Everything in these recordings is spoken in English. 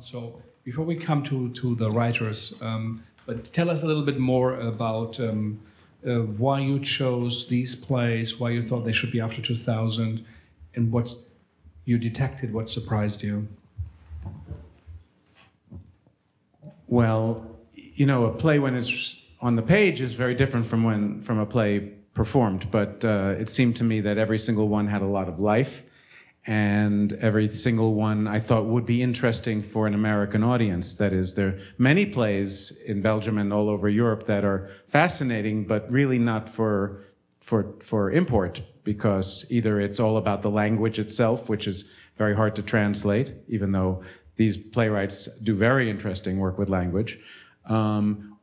So before we come to the writers, but tell us a little bit more about why you chose these plays, why you thought they should be after 2000, and what you detected, what surprised you. Well, you know, a play when it's on the page is very different from a play performed, but it seemed to me that every single one had a lot of life, and every single one I thought would be interesting for an American audience. That is, there are many plays in Belgium and all over Europe that are fascinating, but really not for import, because either it's all about the language itself, which is very hard to translate, even though these playwrights do very interesting work with language,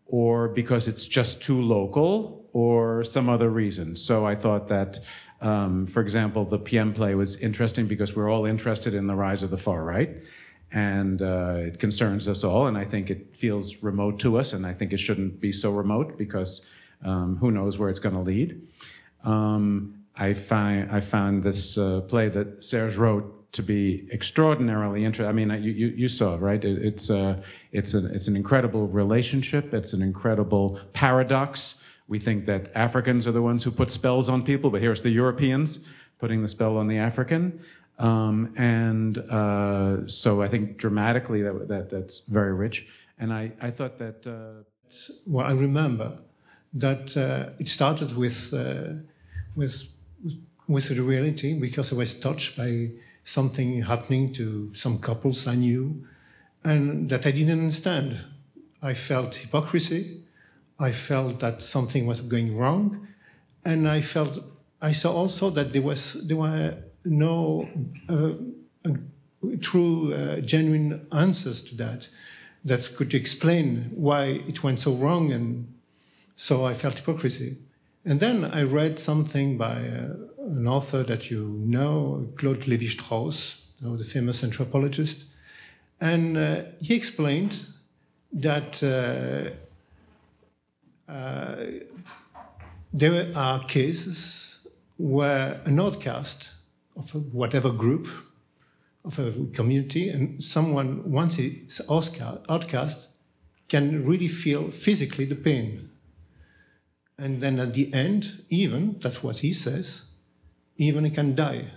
or because it's just too local, or some other reason. So I thought that, for example, the PM play was interesting because we're all interested in the rise of the far right, and it concerns us all, and I think it feels remote to us, and I think it shouldn't be so remote because who knows where it's going to lead. I found this play that Serge wrote to be extraordinarily interesting. I mean, you saw it, right? It's an incredible relationship. It's an incredible paradox. We think that Africans are the ones who put spells on people, but here's the Europeans putting the spell on the African. So I think dramatically that's very rich. And I thought that... Well, I remember that it started with the reality, because I was touched by something happening to some couples I knew and that I didn't understand. I felt hypocrisy. I felt that something was going wrong, and I saw also that there were no true, genuine answers to that could explain why it went so wrong, and so I felt hypocrisy. And then I read something by an author that you know, Claude Lévi-Strauss, the famous anthropologist, and he explained that there are cases where an outcast of whatever group, of a community, and someone, once it's outcast, can really feel physically the pain. And then at the end, even, that's what he says, even he can die.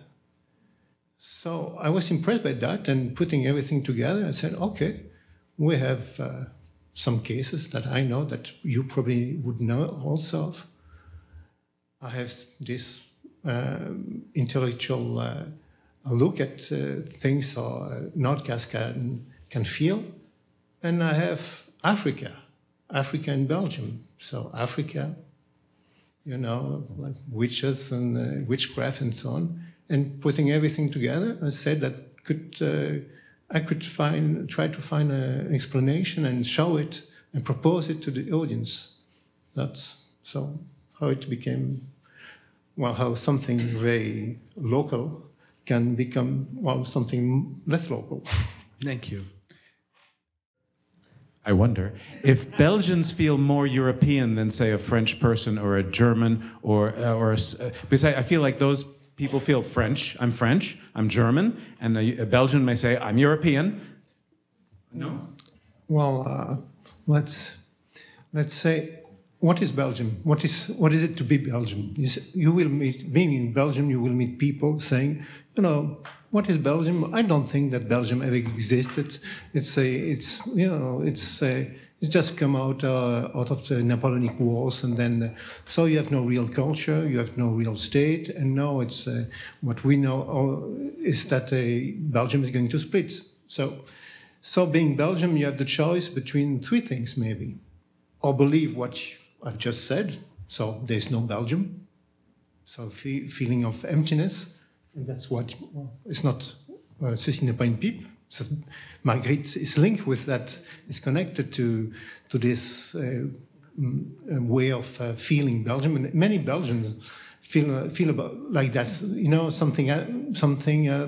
So I was impressed by that, and putting everything together, I said, okay, we have some cases that I know that you probably would know also of. I have this intellectual look at things an outcast can feel. And I have Africa and Belgium. So Africa, you know, like witches and witchcraft and so on. And putting everything together, I said that I could try to find an explanation and show it and propose it to the audience. That's so how it became, well, how something very local can become, well, something less local. Thank you. I wonder if Belgians feel more European than, say, a French person or a German or because I feel like those people feel French. I'm German, and a Belgian may say, I'm European. No? Well, let's say, what is Belgium? What is it to be Belgium? You will meet, being in Belgium, you will meet people saying, you know, what is Belgium? I don't think that Belgium ever existed. It's just come out of the Napoleonic Wars, and then so you have no real culture, you have no real state, and now it's what we know is that Belgium is going to split. So being Belgium, you have the choice between three things maybe, or believe what I've just said. So there's no Belgium. So feeling of emptiness. And that's what, well, it's not ceci n'est pas une pipe. So Marguerite is linked with that, is connected to this way of feeling Belgium. And many Belgians feel about like that, you know, something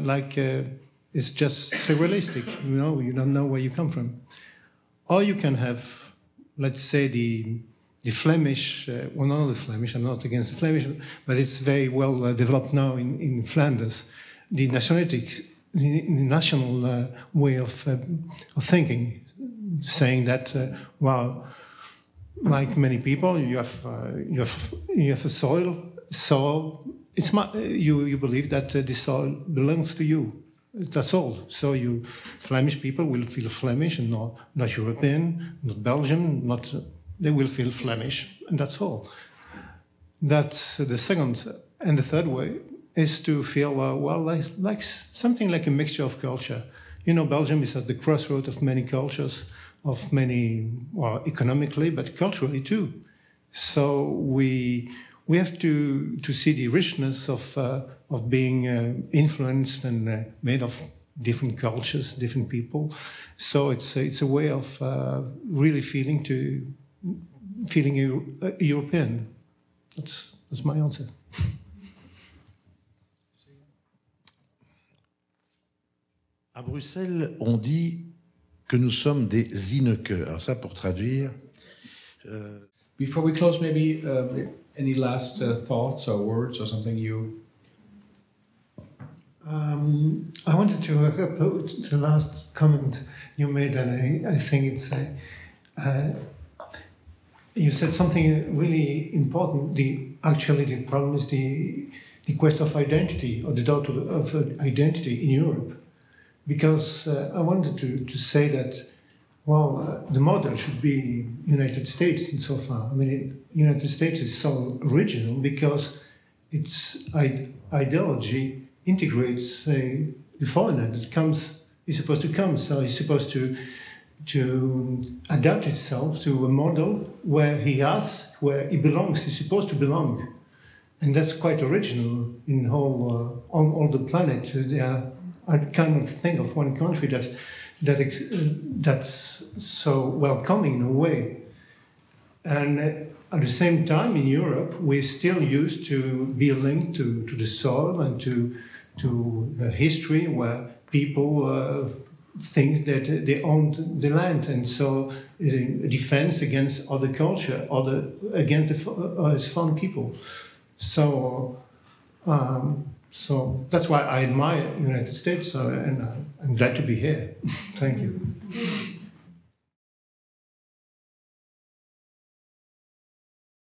like it's just surrealistic, you know, you don't know where you come from. Or you can have, let's say, the Flemish, well, not the Flemish, I'm not against the Flemish, but it's very well developed now in Flanders. The nationalistic national way of thinking, saying that well, like many people, you have a soil, so it's you believe that this soil belongs to you. That's all. So you Flemish people will feel Flemish and not European, not Belgian, they will feel Flemish, and that's all. That's the second. And the third way is to feel, well, like something like a mixture of culture. You know, Belgium is at the crossroad of many cultures, of many, well, economically, but culturally too. So we have to see the richness of being influenced and made of different cultures, different people. So it's a way of really feeling European. That's my answer. À Bruxelles, on dit que nous sommes des Hentschker. Alors ça, pour traduire... Before we close, maybe any last thoughts or words or something you... I wanted to put the last comment you made, and I think it's... you said something really important. Actually, the problem is the quest of identity, or the doubt of identity in Europe. Because I wanted to say that, well, the model should be United States in so far. I mean, United States is so original because its ideology integrates the foreigner that is supposed to come. So it's supposed to adapt itself to a model where he belongs, he's supposed to belong. And that's quite original in on all the planet. I cannot think of one country that's so welcoming in a way. And at the same time, in Europe, we're still used to be linked to the soil and to history, where people think that they own the land, and so a defense against other culture, against foreign people. So that's why I admire United States, and I'm glad to be here. Thank you.